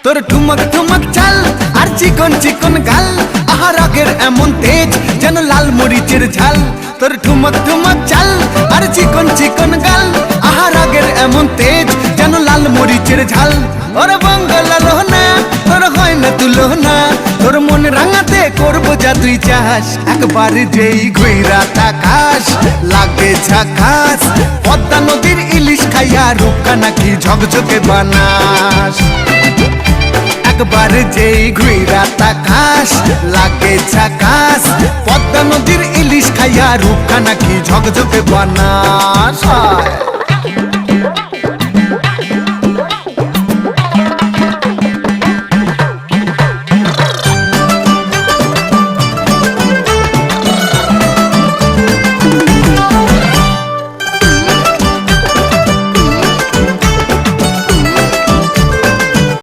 তোর ঠুমক ঠুমক চাল আর চিকন চিকন গাল, আহা রাগের এমন তেজ যেন লাল মরিচের ঝাল। তোর ঠুমক ঠুমক চাল আর চিকন চিকন গাল, আহা রাগের এমন তেজ যেন লাল মরিচের ঝাল। ওরে বাঙ্গালা লোহনা তোর হয় না তুলনা, তোর মন রাঙাতে করবো যা তুই চাস। একবার যেই ঘুইরা তাকাস লাগে ঝাকাস, পদ্মা নদীর ইলিশ খাইয়া রূপকা নাকি ঝকঝকে বানাস। একবার যেই ঘুইরা তাকাস লাগে ঝাকাস, পদ্মা নদীর ইলিশ খাইয়া রূপকা নাকি ঝকঝকে বানাস।